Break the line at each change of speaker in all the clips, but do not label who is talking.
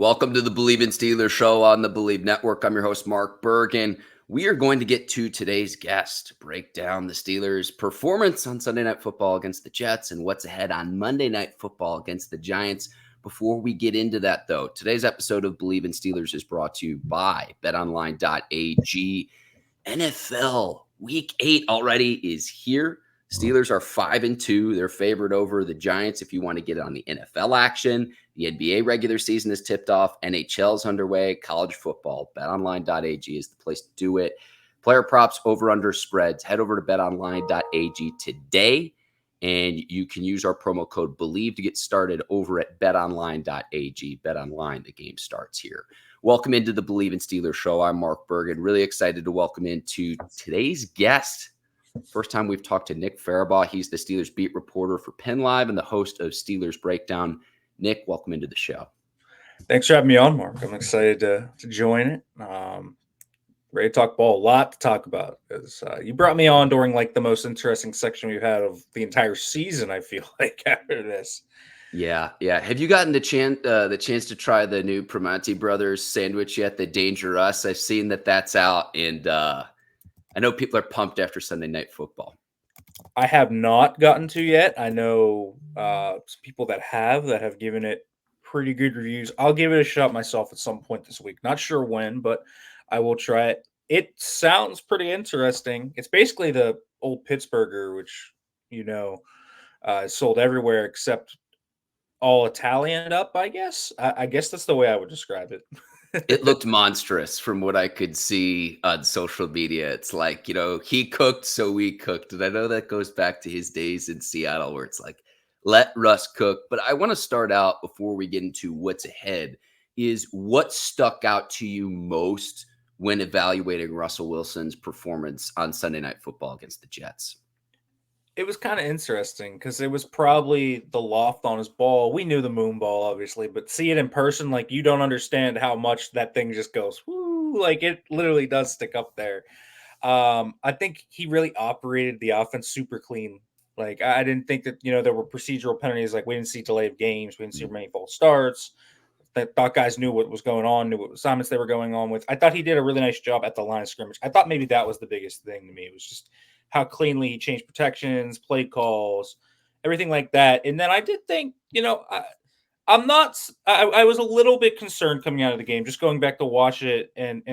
Welcome to the Bleav in Steelers show on the Bleav Network. I'm your host, Mark Bergin. We are going to get to today's guest to break down the Steelers' performance on Sunday Night Football against the Jets and what's ahead on Monday Night Football against the Giants. Before we get into that, though, today's episode of Bleav in Steelers is brought to you by BetOnline.ag. NFL Week 8 already is here. Steelers are 5-2. They're favored over the Giants if you want to get on the NFL action. The NBA regular season is tipped off. NHL's underway. College football. BetOnline.ag is the place to do it. Player props, over-under spreads. Head over to BetOnline.ag today, and you can use our promo code Bleav to get started over at BetOnline.ag. BetOnline, the game starts here. Welcome into the Bleav in Steelers show. I'm Mark Bergin. Really excited to welcome into today's guest. First time we've talked to Nick Farabaugh. He's the Steelers beat reporter for PennLive and the host of Steelers Breakdown. Nick, welcome into the show.
Thanks for having me on, Mark. I'm excited to join it. Ready to talk ball. A lot to talk about because you brought me on during like the most interesting section we've had of the entire season, I feel like, after this.
Yeah. Have you gotten the chance to try the new Primanti Brothers sandwich yet? The Danger Us. I've seen that's out, and I know people are pumped after Sunday Night Football.
I have not gotten to yet. I know some people that have given it pretty good reviews. I'll give it a shot myself at some point this week. Not sure when, but I will try it. It sounds pretty interesting. It's basically the old Pittsburgher, which, is sold everywhere except all Italian up, I guess. I guess that's the way I would describe it.
It looked monstrous from what I could see on social media. It's like, he cooked, so we cooked. And I know that goes back to his days in Seattle where it's like, let Russ cook. But I want to start out before we get into what's ahead is what stuck out to you most when evaluating Russell Wilson's performance on Sunday Night Football against the Jets?
It was kind of interesting because it was probably the loft on his ball. We knew the moon ball, obviously, but see it in person, like you don't understand how much that thing just goes, whoo, like it literally does stick up there. I think he really operated the offense super clean. Like I didn't think that, there were procedural penalties. Like we didn't see delay of games. We didn't see many false starts. That thought guys knew what was going on, knew what assignments they were going on with. I thought he did a really nice job at the line of scrimmage. I thought maybe that was the biggest thing to me. It was just how cleanly he changed protections, play calls, everything like that. And then I did think, I was a little bit concerned coming out of the game, just going back to watch it and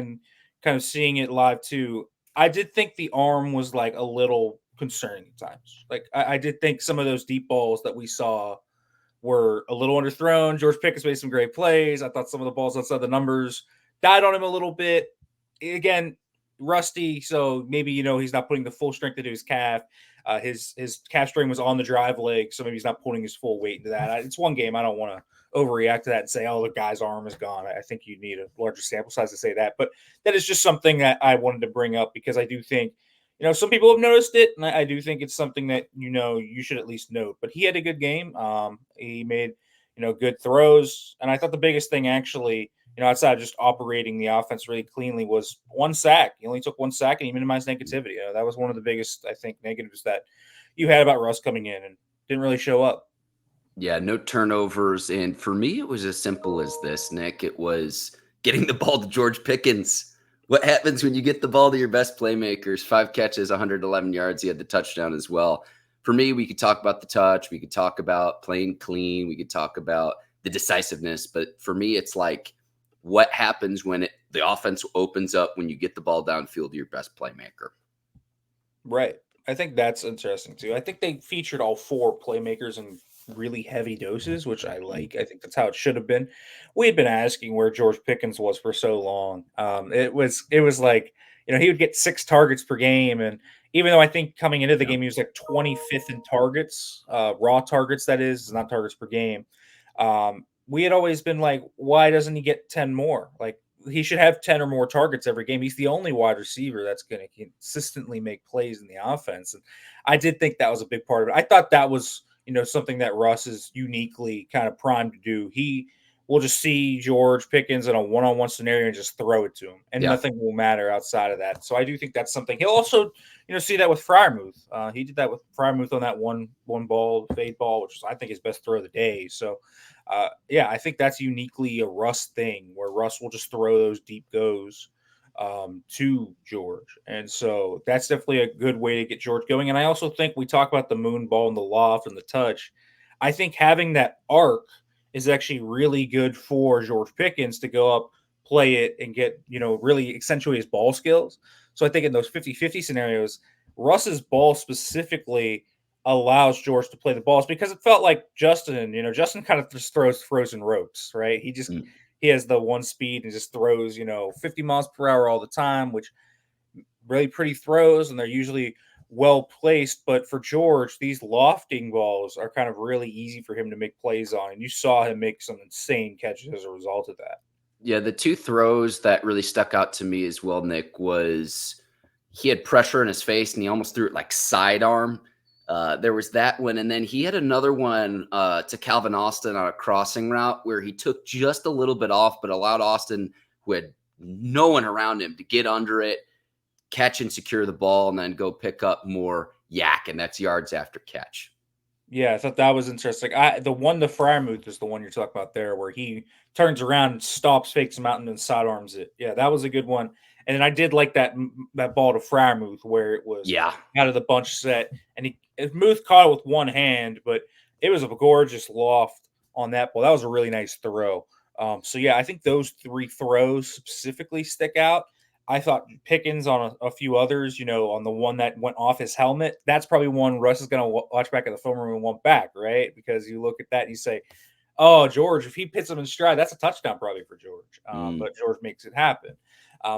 kind of seeing it live too. I did think the arm was like a little concerning at times. Like I did think some of those deep balls that we saw were a little underthrown. George Pickens made some great plays. I thought some of the balls outside the numbers died on him a little bit. Again, rusty, so maybe he's not putting the full strength into his calf. His calf strain was on the drive leg, so maybe he's not putting his full weight into that. It's one game. I don't want to overreact to that and say, "Oh, the guy's arm is gone." I think you need a larger sample size to say that, but that is just something that I wanted to bring up because I do think some people have noticed it, and I do think it's something that you should at least note. But he had a good game. He made good throws, and I thought the biggest thing actually, outside of just operating the offense really cleanly, was one sack. He only took one sack, and he minimized negativity. That was one of the biggest, I think, negatives that you had about Russ coming in and didn't really show up.
Yeah, no turnovers. And for me, it was as simple as this, Nick. It was getting the ball to George Pickens. What happens when you get the ball to your best playmakers? 5 catches, 111 yards. He had the touchdown as well. For me, we could talk about the touch. We could talk about playing clean. We could talk about the decisiveness. But for me, it's like what happens when the offense opens up when you get the ball downfield to your best playmaker.
Right. I think that's interesting too. I think they featured all 4 playmakers in really heavy doses, which I like. I think that's how it should have been. We had been asking where George Pickens was for so long. It was like, he would get 6 targets per game. And even though I think coming into the game, he was like 25th in targets, raw targets, that is not targets per game. We had always been like, why doesn't he get 10 more? Like, he should have 10 or more targets every game. He's the only wide receiver that's going to consistently make plays in the offense. And I did think that was a big part of it. I thought that was, something that Russ is uniquely kind of primed to do. He we'll just see George Pickens in a one-on-one scenario and just throw it to him, and
Yeah.
nothing will matter outside of that. So I do think that's something he'll also, see that with Freiermuth. He did that with Freiermuth on that one ball, fade ball, which I think is best throw of the day. So, yeah, I think that's uniquely a Russ thing where Russ will just throw those deep goes to George. And so that's definitely a good way to get George going. And I also think we talk about the moon ball and the loft and the touch. I think having that arc is actually really good for George Pickens to go up, play it, and get, really accentuate his ball skills. So I think in those 50-50 scenarios, Russ's ball specifically allows George to play the balls because it felt like Justin kind of just throws frozen ropes, right? He has the one speed and just throws, 50 miles per hour all the time, which really pretty throws, and they're usually well placed. But for George, these lofting balls are kind of really easy for him to make plays on. And you saw him make some insane catches as a result of that.
Yeah, the two throws that really stuck out to me as well, Nick, was he had pressure in his face and he almost threw it like sidearm. There was that one. And then he had another one to Calvin Austin on a crossing route where he took just a little bit off, but allowed Austin, who had no one around him, to get under it, catch and secure the ball, and then go pick up more yak. And that's yards after catch.
Yeah, I thought that was interesting. The Freiermuth is the one you're talking about there, where he turns around, stops, fakes him out, and then sidearms it. Yeah, that was a good one. And then I did like that ball to Freiermuth where it was out of the bunch set, and Muth caught it with one hand, but it was a gorgeous loft on that ball. That was a really nice throw. So yeah, I think those three throws specifically stick out. I thought Pickens on a few others, on the one that went off his helmet, that's probably one Russ is going to watch back at the film room and want back, right? Because you look at that and you say, oh, George, if he pits him in stride, that's a touchdown probably for George. But George makes it happen.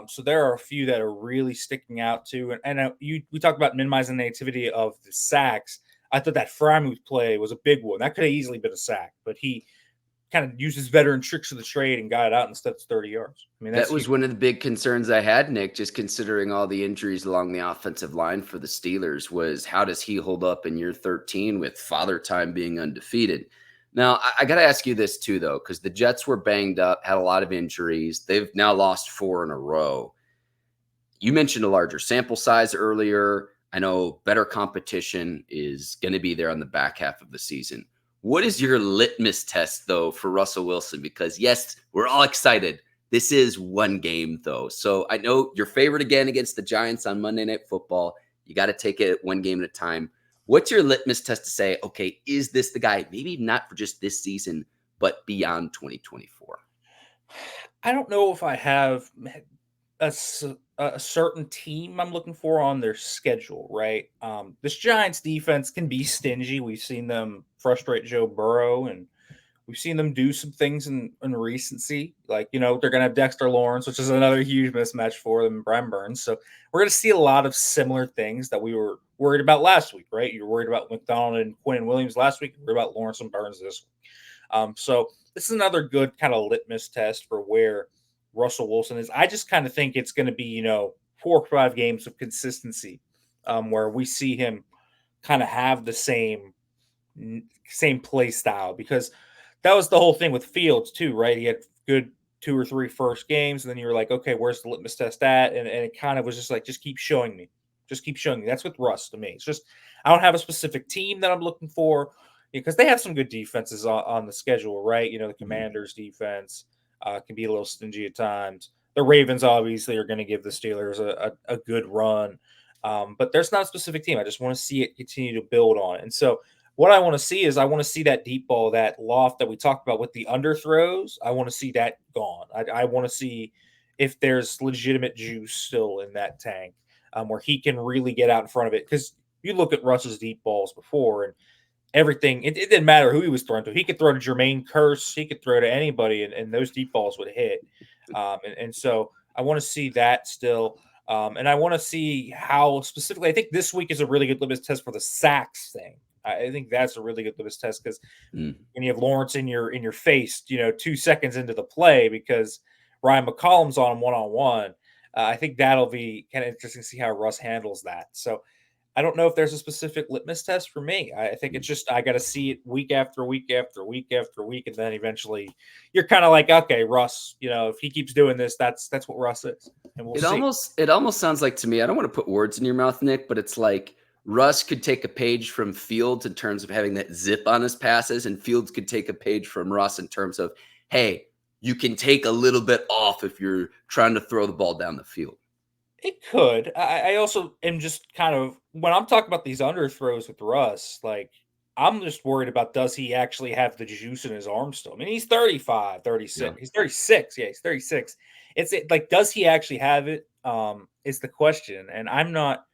So there are a few that are really sticking out too. And we talked about minimizing the activity of the sacks. I thought that Freiermuth play was a big one. That could have easily been a sack, but he kind of used his veteran tricks of the trade and got it out instead of 30 yards. I mean,
that was one of the big concerns I had, Nick, just considering all the injuries along the offensive line for the Steelers, was how does he hold up in year 13 with Father Time being undefeated? Now, I got to ask you this too, though, because the Jets were banged up, had a lot of injuries. They've now lost 4 in a row. You mentioned a larger sample size earlier. I know better competition is going to be there on the back half of the season. What is your litmus test, though, for Russell Wilson? Because, yes, we're all excited. This is one game, though. So I know you're favored again against the Giants on Monday Night Football. You got to take it one game at a time. What's your litmus test to say, okay, is this the guy? Maybe not for just this season, but beyond 2024.
I don't know if I have a certain team I'm looking for on their schedule, right? This Giants defense can be stingy. We've seen them frustrate Joe Burrow, and we've seen them do some things in recency. Like, they're going to have Dexter Lawrence, which is another huge mismatch for them, and Brian Burns. So we're going to see a lot of similar things that we were worried about last week, right? You were worried about McDonald and Quinn Williams last week. You're worried about Lawrence and Burns this week. So this is another good kind of litmus test for where Russell Wilson is. I just kind of think it's going to be, 4 or 5 games of consistency where we see him kind of have the same play style, because that was the whole thing with Fields too, right? He had good 2 or 3 first games, and then you were like, okay, where's the litmus test at? And it kind of was just like, just keep showing me. Just keep showing me. That's with Russ to me. It's just, I don't have a specific team that I'm looking for, because they have some good defenses on the schedule, right? The Commanders defense can be a little stingy at times. The Ravens obviously are going to give the Steelers a good run. But there's not a specific team. I just want to see it continue to build on it. And so what I want to see is I want to see that deep ball, that loft that we talked about with the underthrows. I want to see that gone. I want to see if there's legitimate juice still in that tank where he can really get out in front of it. Because you look at Russ's deep balls before, and everything, it didn't matter who he was throwing to. He could throw to Jermaine Kearse. He could throw to anybody, and those deep balls would hit. And so I want to see that still. And I want to see how specifically, I think this week is a really good litmus test for the sacks thing. I think that's a really good litmus test, because when you have Lawrence in your face, 2 seconds into the play, because Ryan McCollum's on him one-on-one, I think that'll be kind of interesting to see how Russ handles that. So I don't know if there's a specific litmus test for me. I think it's just I got to see it week after week after week after week, and then eventually you're kind of like, okay, Russ, if he keeps doing this, that's what Russ is, and we'll see.
It almost sounds like to me, I don't want to put words in your mouth, Nick, but it's like Russ could take a page from Fields in terms of having that zip on his passes, and Fields could take a page from Russ in terms of, hey, you can take a little bit off if you're trying to throw the ball down the field.
It could. I also am just kind of when I'm talking about these underthrows with Russ, like I'm just worried about does he actually have the juice in his arm still? I mean, he's 35,
Yeah.
36. He's 36. Yeah, he's 36. Like, does he actually have it? Is the question. And I'm not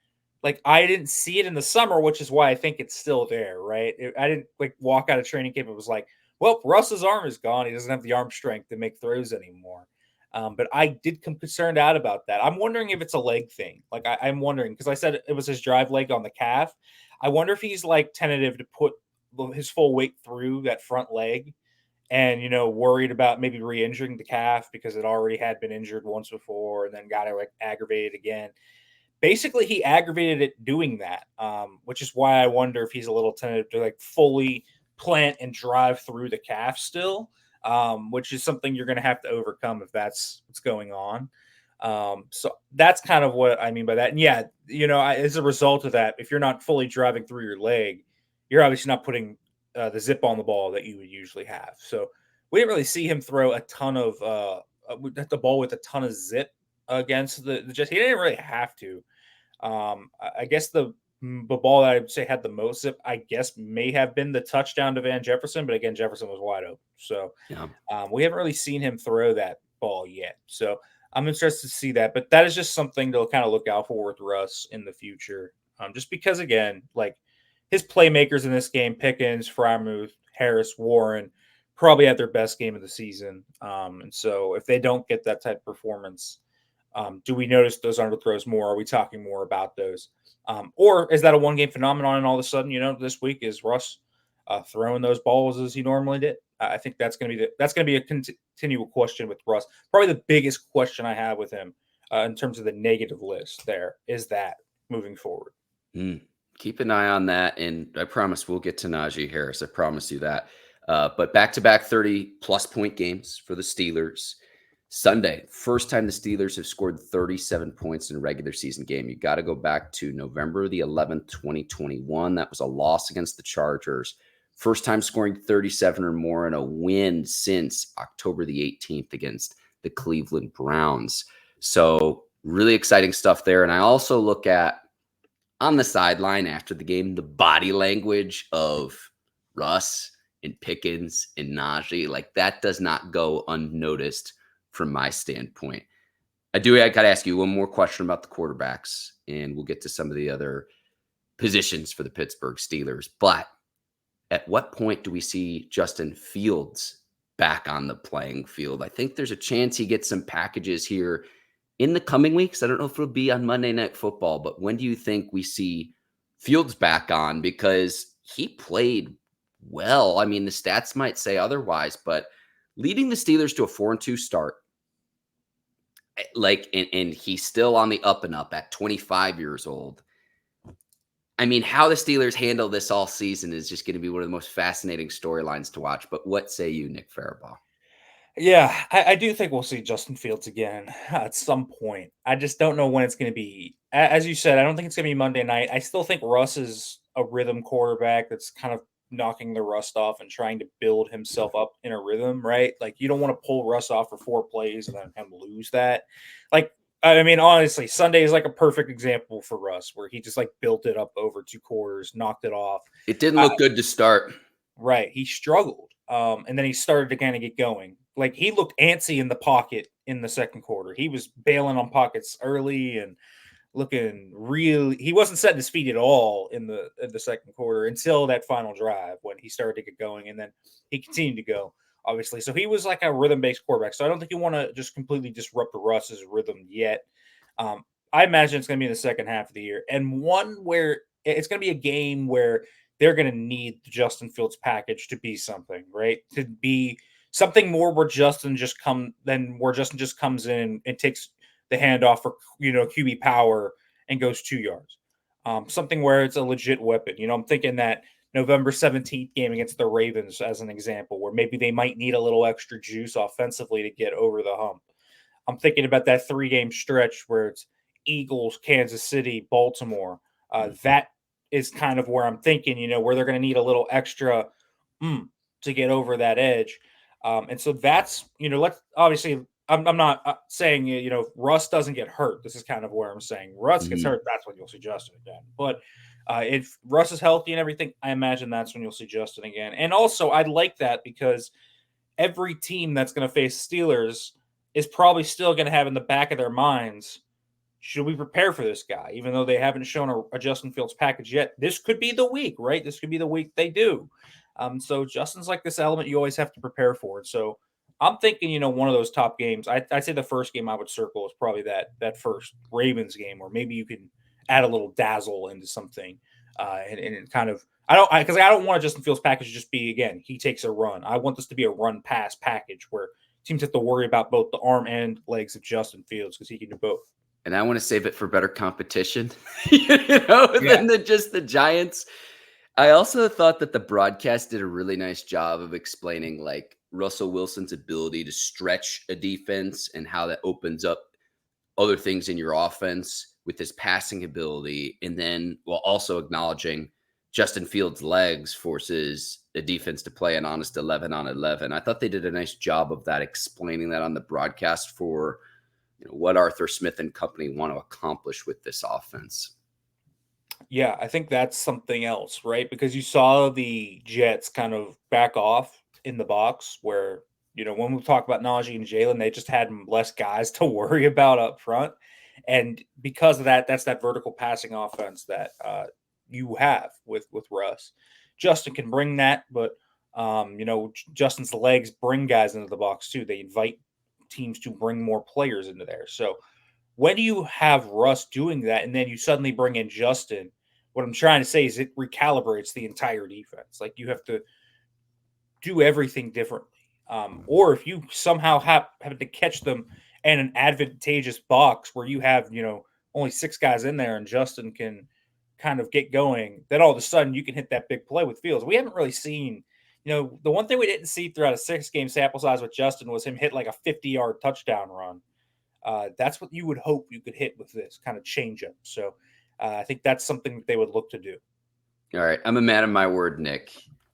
like I didn't see it in the summer, which is why I think it's still there, right? I didn't like walk out of training camp. It was like, well, Russ's arm is gone. He doesn't have the arm strength to make throws anymore. But I did come concerned out about that. I'm wondering if it's a leg thing. Like I'm wondering because I said it was his drive leg on the calf. I wonder if he's like tentative to put his full weight through that front leg, and worried about maybe re-injuring the calf because it already had been injured once before and then got it like aggravated again. Basically, he aggravated it doing that, which is why I wonder if he's a little tentative to like fully plant and drive through the calf still, which is something you're going to have to overcome if that's what's going on. So that's kind of what I mean by that. And yeah, as a result of that, if you're not fully driving through your leg, you're obviously not putting the zip on the ball that you would usually have. So we didn't really see him throw a ton of the ball with a ton of zip against the Jets. He didn't really have to. I guess the ball that I would say had the most zip, I guess, may have been the touchdown to Van Jefferson, but again, Jefferson was wide open. So
Yeah.
we haven't really seen him throw that ball yet. So I'm interested to see that. But that is just something to kind of look out for with Russ in the future. Just because, again, like his playmakers in this game, Pickens, Frymuth, Harris, Warren, probably had their best game of the season. And so if they don't get that type of performance, do we notice those underthrows more? Are we talking more about those? Or is that a one game phenomenon? And all of a sudden, this week is Russ throwing those balls as he normally did? I think that's going to be a continual question with Russ. Probably the biggest question I have with him in terms of the negative list. There is that moving forward.
Keep an eye on that, and I promise we'll get to Najee Harris. I promise you that. But back-to-back 30-plus point games for the Steelers. Sunday, first time the Steelers have scored 37 points in a regular season game. You got to go back to November the 11th, 2021. That was a loss against the Chargers. First time scoring 37 or more in a win since October the 18th against the Cleveland Browns. So really exciting stuff there. And I also look at, on the sideline after the game, the body language of Russ and Pickens and Najee. Like, that does not go unnoticed from my standpoint. I got to ask you one more question about the quarterbacks, and we'll get to some of the other positions for the Pittsburgh Steelers. But at what point do we see Justin Fields back on the playing field? I think there's a chance he gets some packages here in the coming weeks. I don't know if it'll be on Monday Night Football, but when do you think we see Fields back on? Because he played well. I mean, the stats might say otherwise, but leading the Steelers to a 4-2 start, and he's still on the up and up at 25 years old. I mean, how the Steelers handle this all season is just going to be one of the most fascinating storylines to watch. But what say you, Nick Farabaugh?
Yeah, I do think we'll see Justin Fields again at some point. I just don't know when it's going to be. As you said, I don't think it's going to be Monday night. I still think Russ is a rhythm quarterback that's kind of knocking the rust off and trying to build himself up in a rhythm, right? Like you don't want to pull Russ off for 4 plays and then him lose that. Like, I mean, honestly, Sunday is like a perfect example for Russ where he just like built it up over 2 quarters, knocked it off.
It didn't look good to start.
Right. He struggled. And then he started to kind of get going. Like he looked antsy in the pocket in the second quarter. He was bailing on pockets early and looking really, he wasn't setting his feet at all in the second quarter until that final drive when he started to get going. And then he continued to go, obviously. So he was like a rhythm-based quarterback. So I don't think you want to just completely disrupt Russ's rhythm yet. I imagine it's going to be in the second half of the year. And one where it's going to be a game where they're going to need the Justin Fields package to be something, right? To be something more where Justin just comes in and takes the handoff for QB power and goes 2 yards. something where it's a legit weapon. I'm thinking that November 17th game against the Ravens as an example, where maybe they might need a little extra juice offensively to get over the hump. I'm thinking about that 3-game stretch where it's Eagles, Kansas City, Baltimore. That is kind of where I'm thinking, where they're going to need a little extra to get over that edge. And so that's, let's obviously, I'm not saying, Russ doesn't get hurt. This is kind of where I'm saying Russ gets hurt. That's when you'll see Justin again. But if Russ is healthy and everything, I imagine that's when you'll see Justin again. And also, I'd like that because every team that's going to face Steelers is probably still going to have in the back of their minds, should we prepare for this guy? Even though they haven't shown a Justin Fields package yet, this could be the week, right? This could be the week they do. So Justin's like this element you always have to prepare for. So I'm thinking, one of those top games. I'd say the first game I would circle is probably that first Ravens game, or maybe you can add a little dazzle into something, and kind of I don't want a Justin Fields package to just be, again, he takes a run. I want this to be a run pass package where teams have to worry about both the arm and legs of Justin Fields because he can do both.
And I want to save it for better competition,
Yeah.
than just the Giants. I also thought that the broadcast did a really nice job of explaining like Russell Wilson's ability to stretch a defense and how that opens up other things in your offense with his passing ability. And then while also acknowledging Justin Fields' legs forces the defense to play an honest 11 on 11. I thought they did a nice job of that, explaining that on the broadcast for what Arthur Smith and company want to accomplish with this offense.
Yeah, I think that's something else, right? Because you saw the Jets kind of back off in the box where, when we talk about Najee and Jalen, they just had less guys to worry about up front. And because of that, that's that vertical passing offense that you have with Russ. Justin can bring that, but, Justin's legs bring guys into the box too. They invite teams to bring more players into there. So when you have Russ doing that and then you suddenly bring in Justin, what I'm trying to say is it recalibrates the entire defense. Like you have to do everything differently. Or if you somehow have to catch them in an advantageous box where you have, only 6 guys in there and Justin can kind of get going, then all of a sudden you can hit that big play with Fields. We haven't really seen, the one thing we didn't see throughout a 6-game sample size with Justin was him hit like a 50-yard touchdown run. That's what you would hope you could hit with this kind of changeup. So I think that's something that they would look to do.
All right. I'm a man of my word, Nick.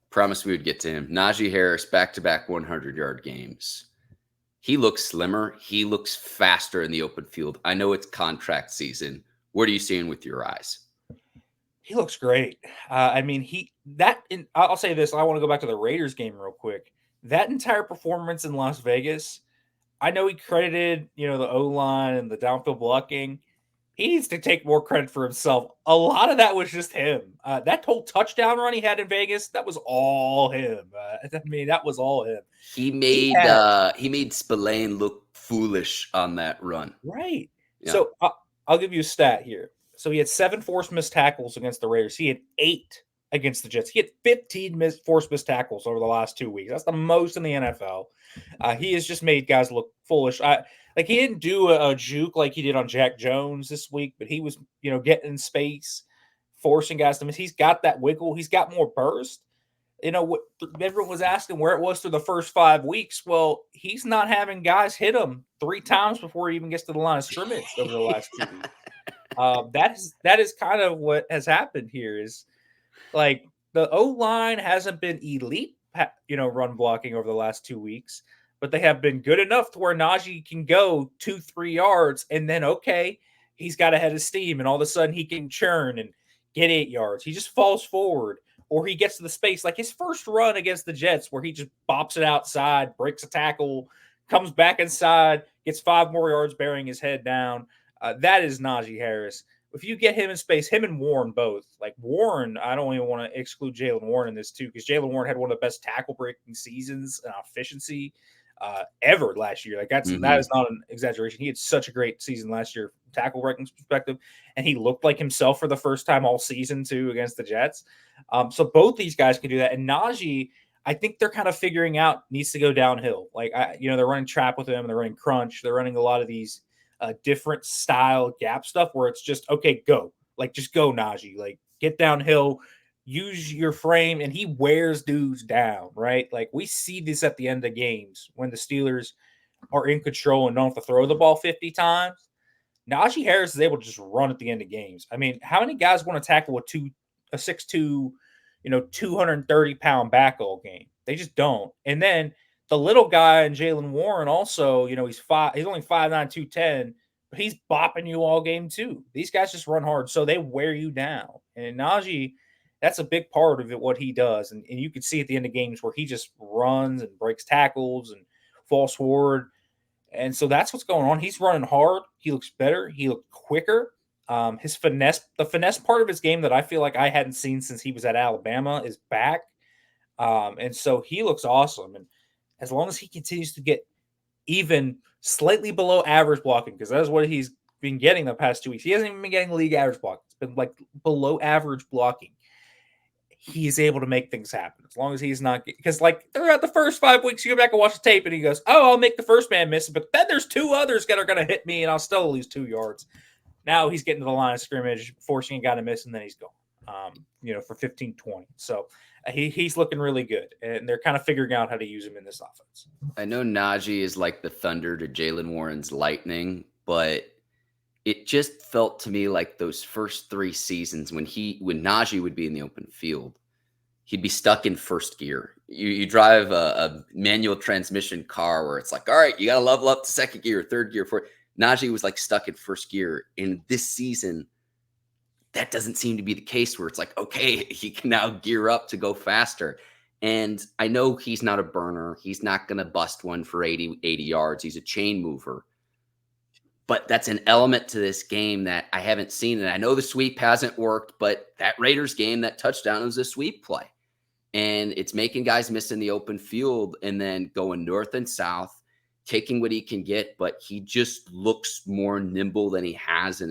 Promised we would get to him. Najee Harris, back-to-back 100-yard games. He looks slimmer. He looks faster in the open field. I know it's contract season. What are you seeing with your eyes?
He looks great. I'll say this. I want to go back to the Raiders game real quick. That entire performance in Las Vegas, I know he credited, the O-line and the downfield blocking. He needs to take more credit for himself. A lot of that was just him. That whole touchdown run he had in Vegas, that was all him. That was all him.
He made Spillane look foolish on that run.
Right.
Yeah.
So I'll give you a stat here. So he had 7 forced missed tackles against the Raiders. He had 8 against the Jets. He had 15 forced missed tackles over the last 2 weeks. That's the most in the NFL. He has just made guys look foolish. He didn't do a juke like he did on Jack Jones this week, but he was, getting in space, forcing guys to miss. He's got that wiggle. He's got more burst. Everyone was asking where it was through the first 5 weeks. Well, he's not having guys hit him 3 times before he even gets to the line of scrimmage over the last 2 weeks. That is kind of what has happened here is like the O-line hasn't been elite, run blocking over the last 2 weeks, but they have been good enough to where Najee can go 2-3 yards and then, okay, he's got a head of steam and all of a sudden he can churn and get 8 yards. He just falls forward or he gets to the space like his first run against the Jets where he just bops it outside, breaks a tackle, comes back inside, gets 5 more yards bearing his head down. That is Najee Harris. If you get him in space, him and Warren both. Like Warren, I don't even want to exclude Jalen Warren in this too, because Jalen Warren had one of the best tackle breaking seasons and efficiency ever last year. Like that is not an exaggeration. He had such a great season last year, tackle breaking perspective, and he looked like himself for the first time all season too against the Jets. So both these guys can do that, and Najee, I think they're kind of figuring out needs to go downhill. Like they're running trap with him, they're running crunch, they're running a lot of these different style gap stuff where it's just, okay, go. Like, just go, Najee. Like, get downhill, use your frame, and he wears dudes down, right? Like, we see this at the end of games when the Steelers are in control and don't have to throw the ball 50 times. Najee Harris is able to just run at the end of games. I mean, how many guys want to tackle a 6'2", 230-pound back all game? They just don't. And then the little guy and Jaylen Warren also, he's only 5'9", 210, but he's bopping you all game too. These guys just run hard, so they wear you down. And Najee, that's a big part of it, what he does. And you can see at the end of games where he just runs and breaks tackles and falls forward. And so that's what's going on. He's running hard. He looks better. He looked quicker. His finesse, the finesse part of his game that I feel like I hadn't seen since he was at Alabama is back. And so he looks awesome. And as long as he continues to get even slightly below average blocking, because that's what he's been getting the past 2 weeks. He hasn't even been getting league average blocking. It's been like below average blocking. He's able to make things happen as long as he's not, because like throughout the first 5 weeks, you go back and watch the tape and he goes, "Oh, I'll make the first man miss, but then there's two others that are going to hit me and I'll still lose 2 yards." Now he's getting to the line of scrimmage, forcing a guy to miss, and then he's gone, for 15-20. So he's looking really good, and they're kind of figuring out how to use him in this offense.
I know Najee is like the thunder to Jaylen Warren's lightning, but it just felt to me like those first 3 seasons when Najee would be in the open field, he'd be stuck in first gear. You drive a manual transmission car where it's like, all right, you got to level up to second gear, third gear, fourth. Najee was like stuck in first gear. In this season, that doesn't seem to be the case where it's like, okay, he can now gear up to go faster. And I know he's not a burner. He's not going to bust one for 80 yards. He's a chain mover. But that's an element to this game that I haven't seen. And I know the sweep hasn't worked, but that Raiders game, that touchdown was a sweep play. And it's making guys miss in the open field and then going north and south, taking what he can get. But he just looks more nimble than he has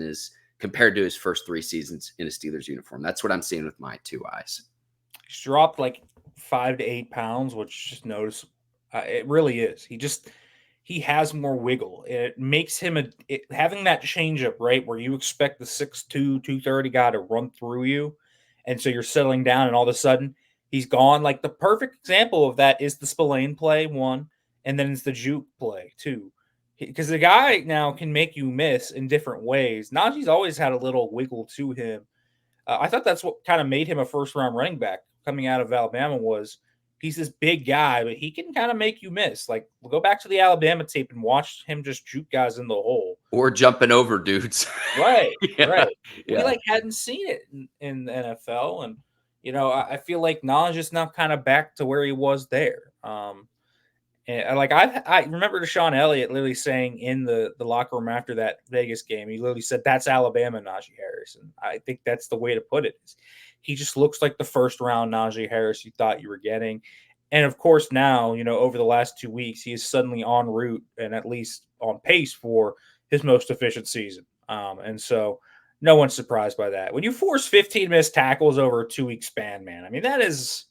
compared to his first 3 seasons in a Steelers uniform. That's what I'm seeing with my 2 eyes.
He's dropped like 5 to 8 pounds, which just notice. It really is. He has more wiggle. It makes him having that changeup, right, where you expect the 6'2", 230 guy to run through you, and so you're settling down, and all of a sudden he's gone. Like the perfect example of that is the Spillane play, 1, and then it's the juke play, 2. Because the guy now can make you miss in different ways. Najee's always had a little wiggle to him. I thought that's what kind of made him a first-round running back coming out of Alabama was he's this big guy, but he can kind of make you miss. Like, we'll go back to the Alabama tape and watch him just juke guys in the hole.
Or jumping over dudes.
Right,
Yeah,
right.
yeah.
We hadn't seen it in the NFL. And, I feel like Najee is now kind of back to where he was there. And I remember Deshaun Elliott literally saying in the locker room after that Vegas game, he literally said, "That's Alabama Najee Harris." And I think that's the way to put it. He just looks like the first round Najee Harris you thought you were getting. And of course, now, over the last 2 weeks, he is suddenly en route and at least on pace for his most efficient season. And so no one's surprised by that. When you force 15 missed tackles over a 2-week span, man, I mean, that's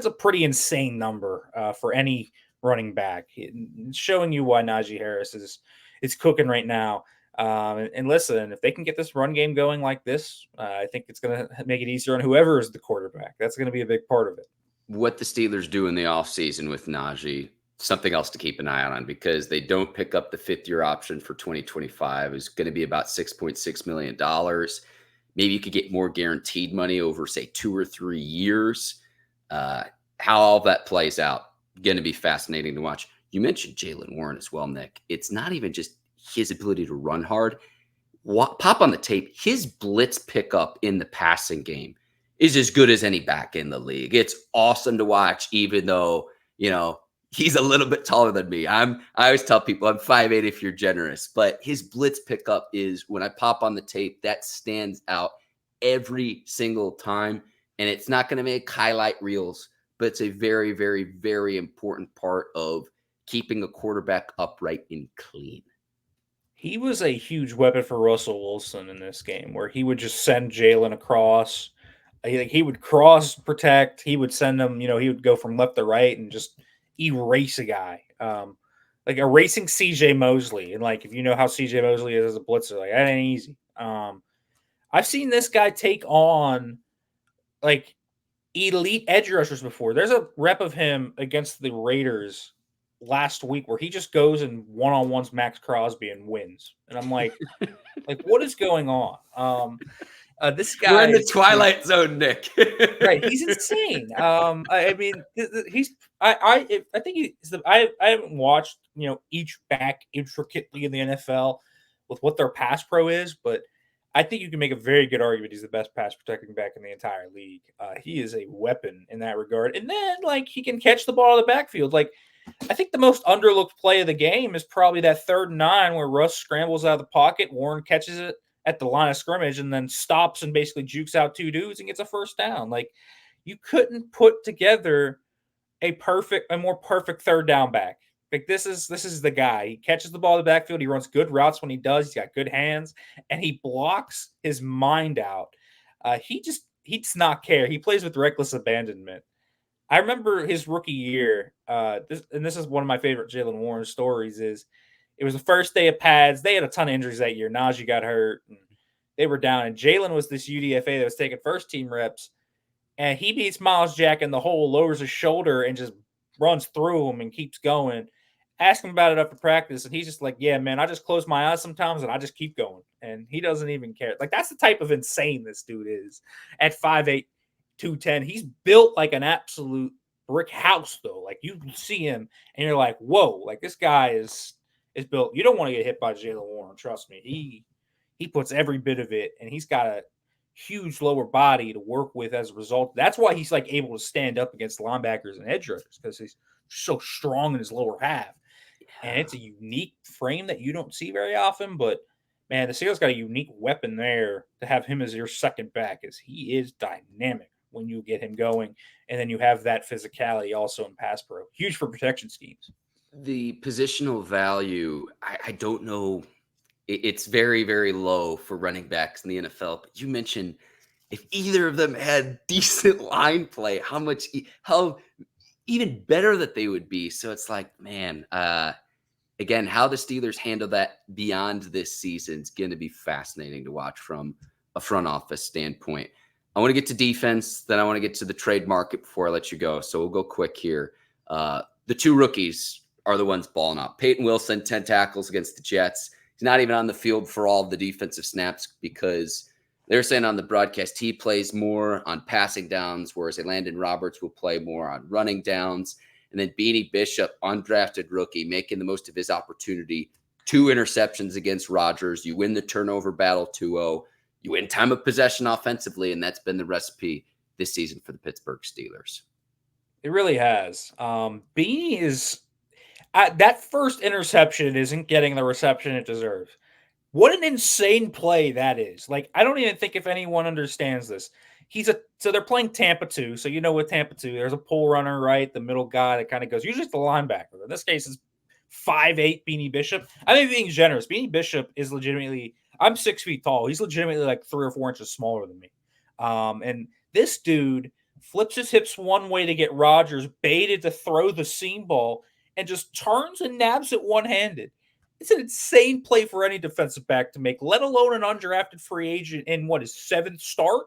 a pretty insane number for any running back. It's showing you why Najee Harris is cooking right now. And listen, if they can get this run game going like this, I think it's going to make it easier on whoever is the quarterback. That's going to be a big part of it.
What the Steelers do in the offseason with Najee, something else to keep an eye on because they don't pick up the 5th-year option for 2025. It's going to be about $6.6 million. Maybe you could get more guaranteed money over, say, 2 or 3 years. How all that plays out, going to be fascinating to watch. You mentioned Jaylen Warren as well, Nick. It's not even just his ability to run hard. Pop on the tape. His blitz pickup in the passing game is as good as any back in the league. It's awesome to watch, even though, he's a little bit taller than me. I always tell people I'm 5'8" if you're generous, but his blitz pickup is, when I pop on the tape, that stands out every single time. And it's not going to make highlight reels, but it's a very, very, very important part of keeping a quarterback upright and clean.
He was a huge weapon for Russell Wilson in this game where he would just send Jalen across. He would cross protect. He would send him, he would go from left to right and just erase a guy. Like erasing CJ Mosley. And if you know how CJ Mosley is as a blitzer, that ain't easy. I've seen this guy take on like elite edge rushers before. There's a rep of him against the Raiders last week where he just goes and one-on-ones Max Crosby and wins. And I'm like what is going on? This
We're
guy
in the
is
twilight zone, Nick.
right. He's insane. I mean, he's. I think he's the. I haven't watched each back intricately in the NFL with what their pass pro is, but I think you can make a very good argument he's the best pass protecting back in the entire league. He is a weapon in that regard, and then like he can catch the ball in the backfield. Like I think the most underlooked play of the game is probably that 3rd and 9 where Russ scrambles out of the pocket, Warren catches it at the line of scrimmage and then stops and basically jukes out 2 dudes and gets a first down. Like you couldn't put together a more perfect 3rd down back. Like this is the guy. He catches the ball in the backfield. He runs good routes when he does. He's got good hands and he blocks his mind out. He does not care. He plays with reckless abandonment. I remember his rookie year. This is one of my favorite Jaylen Warren stories. Is it was the first day of pads. They had a ton of injuries that year. Najee got hurt. And they were down, and Jaylen was this UDFA that was taking first team reps, and he beats Miles Jack in the hole, lowers his shoulder, and just runs through him and keeps going. Ask him about it after practice, and he's just like, "Yeah, man, I just close my eyes sometimes, and I just keep going." And he doesn't even care. Like that's the type of insane this dude is at 5'8", 210. He's built like an absolute brick house, though. Like you see him, and you're like, "Whoa!" Like this guy is built. You don't want to get hit by Jaylen Warren. Trust me. He puts every bit of it, and he's got a huge lower body to work with as a result. That's why he's like able to stand up against linebackers and edge rushers because he's so strong in his lower half. And it's a unique frame that you don't see very often. But man, the Steelers got a unique weapon there to have him as your second back, as he is dynamic when you get him going. And then you have that physicality also in pass pro. Huge for protection schemes.
The positional value, I don't know. It's very, very low for running backs in the NFL. But you mentioned if either of them had decent line play, how even better that they would be. So it's like, man, again, how the Steelers handle that beyond this season is going to be fascinating to watch from a front office standpoint. I want to get to defense, then I want to get to the trade market before I let you go. So we'll go quick here. The 2 rookies are the ones balling up. Payton Wilson, 10 tackles against the Jets. He's not even on the field for all of the defensive snaps because they're saying on the broadcast he plays more on passing downs, whereas Landon Roberts will play more on running downs. And then Beanie Bishop, undrafted rookie, making the most of his opportunity. 2 interceptions against Rodgers. You win the turnover battle 2-0. You win time of possession offensively, and that's been the recipe this season for the Pittsburgh Steelers.
It really has. Beanie is that first interception isn't getting the reception it deserves. What an insane play that is. Like, I don't even think if anyone understands this. So they're playing Tampa 2. So you know with Tampa 2, there's a pull runner, right? The middle guy that kind of goes, usually it's the linebacker. In this case, it's 5'8" Beanie Bishop. I mean, being generous. Beanie Bishop is legitimately, I'm 6 feet tall. He's legitimately like 3 or 4 inches smaller than me. And this dude flips his hips one way to get Rodgers baited to throw the seam ball and just turns and nabs it one-handed. It's an insane play for any defensive back to make, let alone an undrafted free agent in what is 7th start.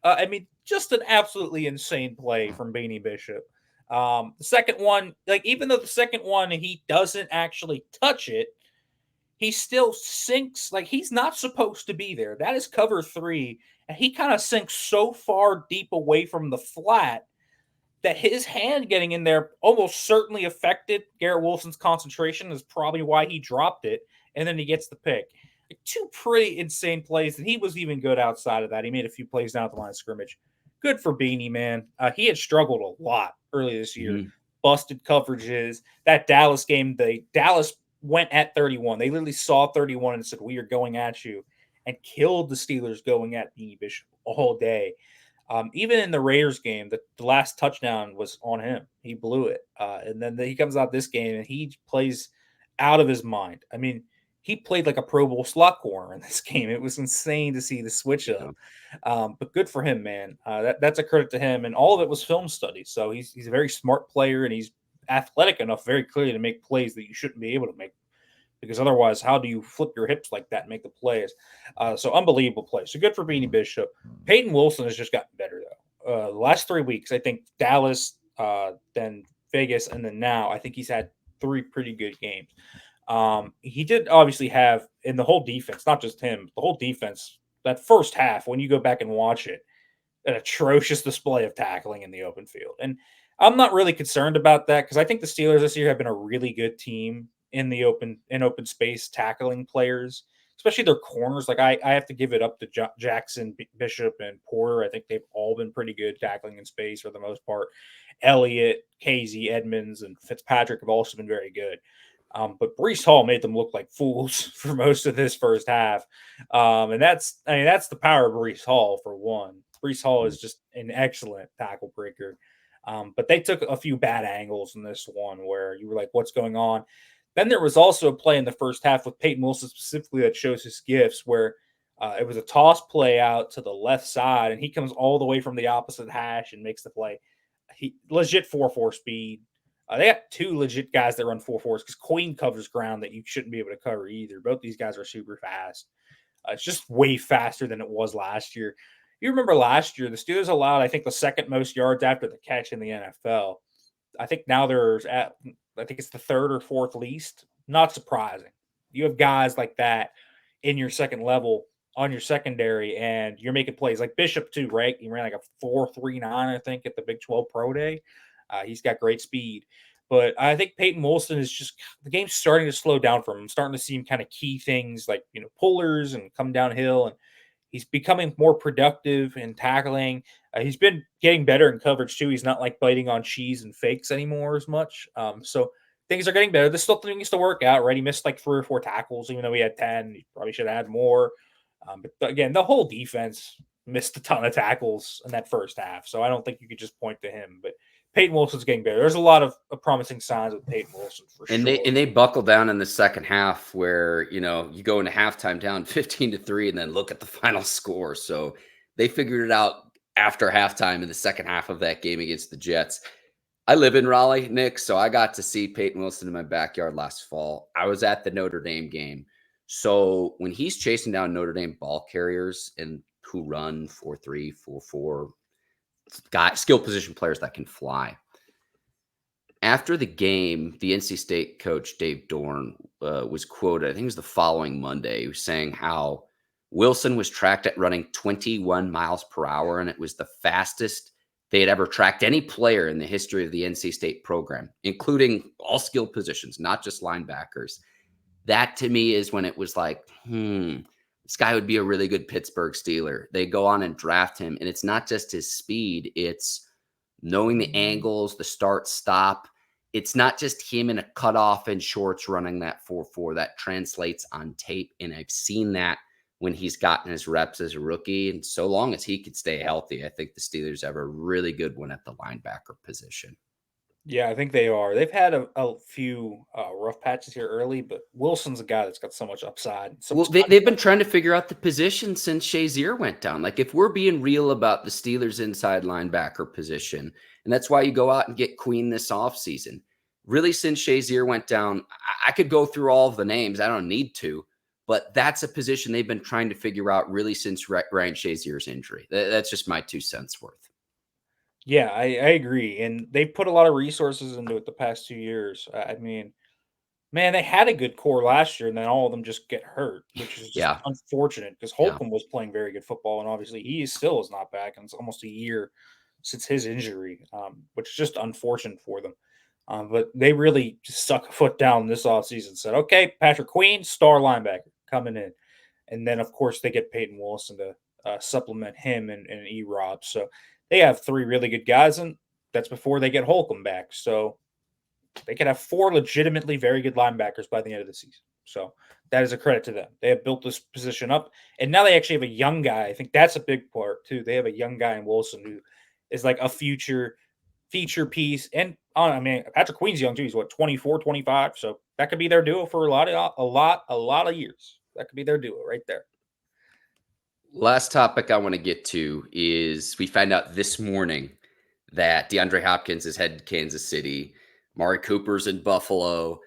I mean, just an absolutely insane play from Beanie Bishop. The second one, like even though the second one he doesn't actually touch it, he still sinks. Like he's not supposed to be there. That is cover 3, and he kind of sinks so far deep away from the flat that his hand getting in there almost certainly affected Garrett Wilson's concentration. Is probably why he dropped it, and then he gets the pick. Like 2 pretty insane plays, and he was even good outside of that. He made a few plays down at the line of scrimmage. Good for Beanie, man. He had struggled a lot early this year. Mm-hmm. Busted coverages. That Dallas game, Dallas went at 31. They literally saw 31 and said, "We are going at you," and killed the Steelers going at Beanie Bishop all day. Even in the Raiders game, the last touchdown was on him. He blew it. And then he comes out this game and he plays out of his mind. I mean, he played like a Pro Bowl slot corner in this game. It was insane to see the switch up. But good for him, man. That's a credit to him. And all of it was film study. So he's a very smart player and he's athletic enough very clearly to make plays that you shouldn't be able to make because otherwise, how do you flip your hips like that and make the plays? So unbelievable play. So good for Beanie Bishop. Peyton Wilson has just gotten better though. The last 3 weeks, I think Dallas, then Vegas, and then now I think he's had 3 pretty good games. He did obviously have in the whole defense, not just him, the whole defense. That first half, when you go back and watch it, an atrocious display of tackling in the open field. And I'm not really concerned about that because I think the Steelers this year have been a really good team in the open space tackling players, especially their corners. Like I have to give it up to Jackson, Bishop, and Porter. I think they've all been pretty good tackling in space for the most part. Elliott, Casey, Edmonds, and Fitzpatrick have also been very good. But Breece Hall made them look like fools for most of this first half. And that's the power of Breece Hall for one. Breece Hall is just an excellent tackle breaker. But they took a few bad angles in this one where you were like, what's going on? Then there was also a play in the first half with Peyton Wilson specifically that shows his gifts where it was a toss play out to the left side, and he comes all the way from the opposite hash and makes the play. He legit 4.4 speed. They got 2 legit guys that run 4.4s because Queen covers ground that you shouldn't be able to cover either. Both these guys are super fast. It's just way faster than it was last year. You remember last year, the Steelers allowed, I think, the second most yards after the catch in the NFL. I think now I think it's the third or fourth least. Not surprising. You have guys like that in your second level on your secondary, and you're making plays like Bishop too, right? He ran like a 4.39, I think, at the Big 12 Pro Day. He's got great speed. But I think Peyton Wilson is just the game's starting to slow down for him. I'm starting to see him kind of key things like pullers and come downhill, and he's becoming more productive in tackling. He's been getting better in coverage too. He's not like biting on cheese and fakes anymore as much. So things are getting better. There's still things to work out, right? He missed like 3 or 4 tackles, even though he had 10. He probably should have had more. But again, the whole defense missed a ton of tackles in that first half. So I don't think you could just point to him. But Peyton Wilson's getting better. There's a lot of promising signs with Peyton Wilson for
And
sure.
they buckle down in the second half where, you go into halftime down 15-3 and then look at the final score. So they figured it out after halftime in the second half of that game against the Jets. I live in Raleigh, Nick, so I got to see Peyton Wilson in my backyard last fall. I was at the Notre Dame game. So when he's chasing down Notre Dame ball carriers and who run 4.3, 4.4, skill position players that can fly. After the game, the NC State coach, Dave Dorn, was quoted, I think it was the following Monday, he was saying how Wilson was tracked at running 21 miles per hour, and it was the fastest they had ever tracked any player in the history of the NC State program, including all skill positions, not just linebackers. That to me is when it was like, this guy would be a really good Pittsburgh Steeler. They go on and draft him, and it's not just his speed, it's knowing the angles, the start, stop. It's not just him in a cutoff and shorts running that 4.4. That translates on tape, and I've seen that when he's gotten his reps as a rookie. And so long as he could stay healthy, I think the Steelers have a really good one at the linebacker position.
Yeah, I think they are. They've had a few rough patches here early, but Wilson's a guy that's got so much upside. So
Well,
much
they've been trying to figure out the position since Shazier went down. Like, if we're being real about the Steelers' inside linebacker position, and that's why you go out and get Queen this offseason. Really, since Shazier went down, I could go through all of the names. I don't need to, but that's a position they've been trying to figure out really since Ryan Shazier's injury. That's just my 2 cents worth.
Yeah, I agree. And they put a lot of resources into it the past 2 years. I mean, man, they had a good core last year, and then all of them just get hurt, which is just
Yeah,
unfortunate because
yeah.
Holcomb was playing very good football, and obviously he still is not back, and it's almost a year since his injury, which is just unfortunate for them. But they really just stuck a foot down this offseason, said, okay, Patrick Queen, star linebacker coming in. And then, of course, they get Peyton Wilson to supplement him and E-Rob. So they have 3 really good guys, and that's before they get Holcomb back. So they could have 4 legitimately very good linebackers by the end of the season. So that is a credit to them. They have built this position up, and now they actually have a young guy. I think that's a big part too. They have a young guy in Wilson who is like a future feature piece. And I mean, Patrick Queen's young too. He's what 24, 25. So that could be their duo for a lot of years. That could be their duo right there.
Last topic I want to get to is we find out this morning that DeAndre Hopkins is headed to Kansas City. Mari Cooper's in Buffalo.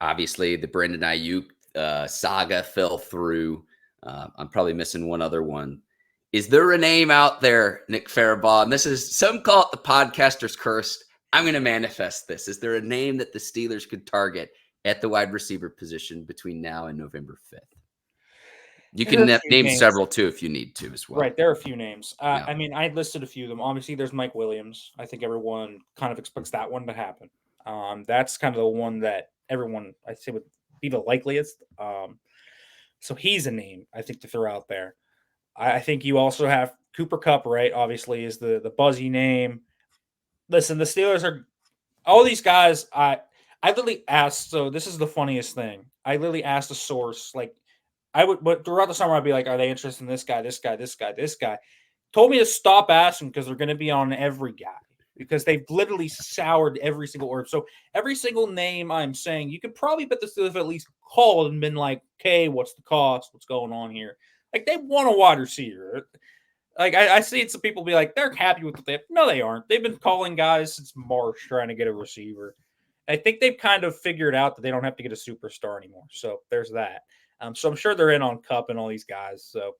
Obviously, the Brandon Ayuk saga fell through. I'm probably missing one other one. Is there a name out there, Nick Farabaugh? And this is, some call it the podcaster's curse. I'm going to manifest this. Is there a name that the Steelers could target at the wide receiver position between now and November 5th? You
There are
can
a few
name
names.
several too if you need to as well.
Right, there are a few names.
Yeah.
I mean, I listed a few of them. Obviously, there's Mike Williams. I think everyone kind of expects that one to happen. That's kind of the one that everyone, I say, would be the likeliest. So he's a name I think to throw out there. I think you also have Cooper Kupp, right? Obviously, is the buzzy name. Listen, the Steelers are all these guys. I literally asked. So this is the funniest thing. I literally asked a source, like I would, but throughout the summer, I'd be like, "Are they interested in this guy? This guy? This guy? This guy?" Told me to stop asking because they're going to be on every guy because they've literally soured every single word. So every single name I'm saying, you could probably bet the Steelers have at least called and been like, "Okay, what's the cost? What's going on here?" Like they want a wide receiver. Like I see some people be like, they're happy with what they have. No, they aren't. They've been calling guys since March trying to get a receiver. I think they've kind of figured out that they don't have to get a superstar anymore. So there's that. So I'm sure they're in on Kupp and all these guys. So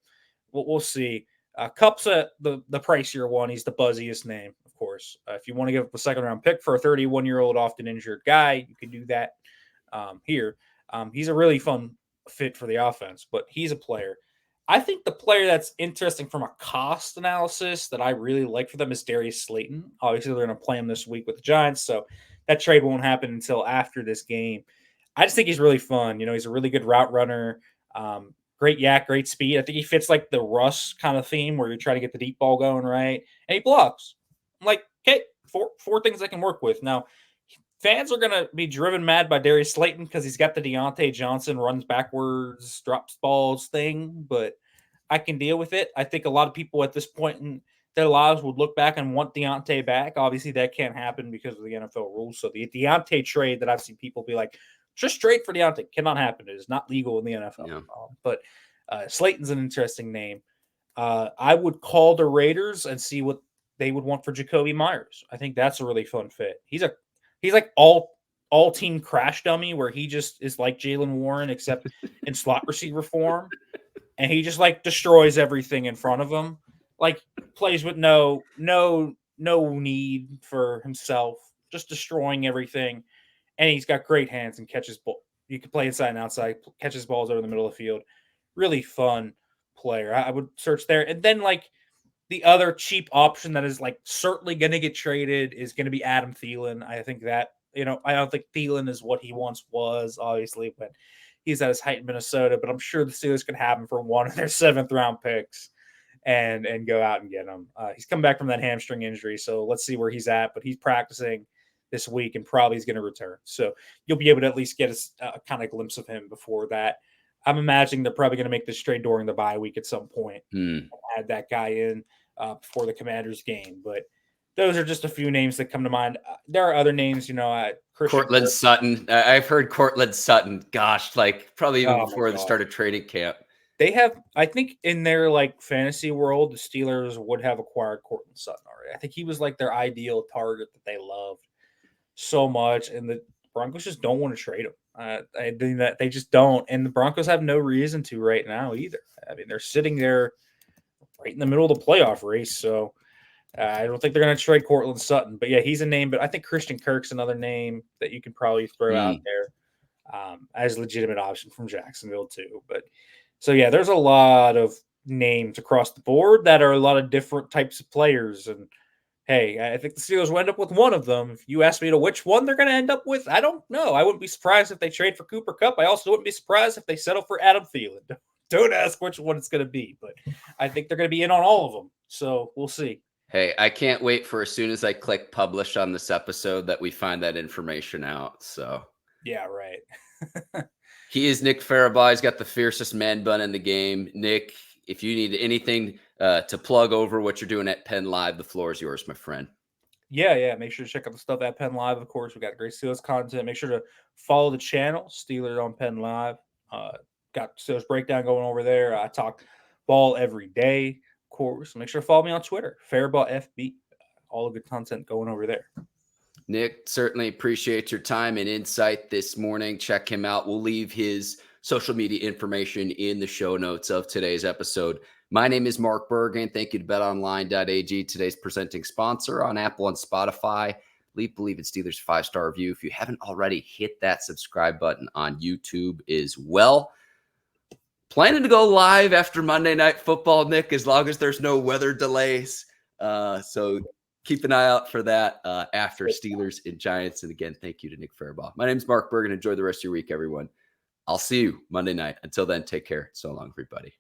we'll see. Kupp's the pricier one. He's the buzziest name, of course. If you want to give up a second round pick for a 31-year-old often injured guy, you can do that here. He's a really fun fit for the offense, but he's a player. I think the player that's interesting from a cost analysis that I really like for them is Darius Slayton. Obviously, they're going to play him this week with the Giants, so that trade won't happen until after this game. I just think he's really fun. You know, he's a really good route runner, great yak, great speed. I think he fits like the Russ kind of theme where you're trying to get the deep ball going, right? And he blocks. I'm like, okay, four things I can work with. Now, fans are going to be driven mad by Darius Slayton because he's got the Deontay Johnson runs backwards, drops balls thing, but I can deal with it. I think a lot of people at this point in their lives would look back and want Deontay back. Obviously, that can't happen because of the NFL rules. So the Deontay trade that I've seen people be like, just trade for Deontay cannot happen. It is not legal in the NFL.
Yeah.
But Slayton's an interesting name. I would call the Raiders and see what they would want for Jacoby Myers. I think that's a really fun fit. He's like all team crash dummy where he just is like Jalen Warren except in slot receiver form, and he just like destroys everything in front of him. Like plays with no need for himself, just destroying everything. And he's got great hands and catches ball. You can play inside and outside, catches balls over the middle of the field. Really fun player. I would search there. And then like the other cheap option that is like certainly going to get traded is going to be Adam Thielen. I think that, I don't think Thielen is what he once was, obviously, but he's at his height in Minnesota. But I'm sure the Steelers could have him for one of their 7th round picks and go out and get him. He's come back from that hamstring injury, so let's see where he's at. But he's practicing this week and probably is going to return. So you'll be able to at least get a kind of glimpse of him before that. I'm imagining they're probably going to make this trade during the bye week at some point. Add that guy in before the Commanders game. But those are just a few names that come to mind. There are other names,
Courtland Sutton. I've heard Courtland Sutton. Gosh, like probably even before the start of training camp.
They have, I think, in their like fantasy world, the Steelers would have acquired Courtland Sutton already. I think he was like their ideal target that they loved so much, and the Broncos just don't want to trade him. I think that they just don't, and the Broncos have no reason to right now either. I mean, they're sitting there right in the middle of the playoff race, so I don't think they're going to trade Courtland Sutton. But yeah, he's a name. But I think Christian Kirk's another name that you can probably throw out there as a legitimate option from Jacksonville too. But so yeah, there's a lot of names across the board that are a lot of different types of players. And hey, I think the Steelers will end up with one of them. If you ask me to which one they're going to end up with, I don't know. I wouldn't be surprised if they trade for Cooper Kupp. I also wouldn't be surprised if they settle for Adam Thielen. Don't ask which one it's going to be, but I think they're going to be in on all of them. So we'll see.
Hey, I can't wait for as soon as I click publish on this episode that we find that information out. So
yeah, right.
He is Nick Farabaugh. He's got the fiercest man bun in the game. Nick, if you need anything to plug over what you're doing at Penn Live, the floor is yours, my friend.
Yeah. Make sure to check out the stuff at Penn Live. Of course, we got great Steelers content. Make sure to follow the channel, Steelers on Penn Live. Got Steelers breakdown going over there. I talk ball every day, of course. Make sure to follow me on Twitter, Farabaugh FB. All the good content going over there.
Nick, certainly appreciate your time and insight this morning. Check him out. We'll leave his social media information in the show notes of today's episode. My name is Mark Bergin. Thank you to BetOnline.ag, today's presenting sponsor on Apple and Spotify. Leave Bleav in Steelers 5-star review. If you haven't already, hit that subscribe button on YouTube as well. Planning to go live after Monday Night Football, Nick, as long as there's no weather delays. So keep an eye out for that after Steelers and Giants. And again, thank you to Nick Farabaugh. My name is Mark Bergin. Enjoy the rest of your week, everyone. I'll see you Monday night. Until then, take care. So long, everybody.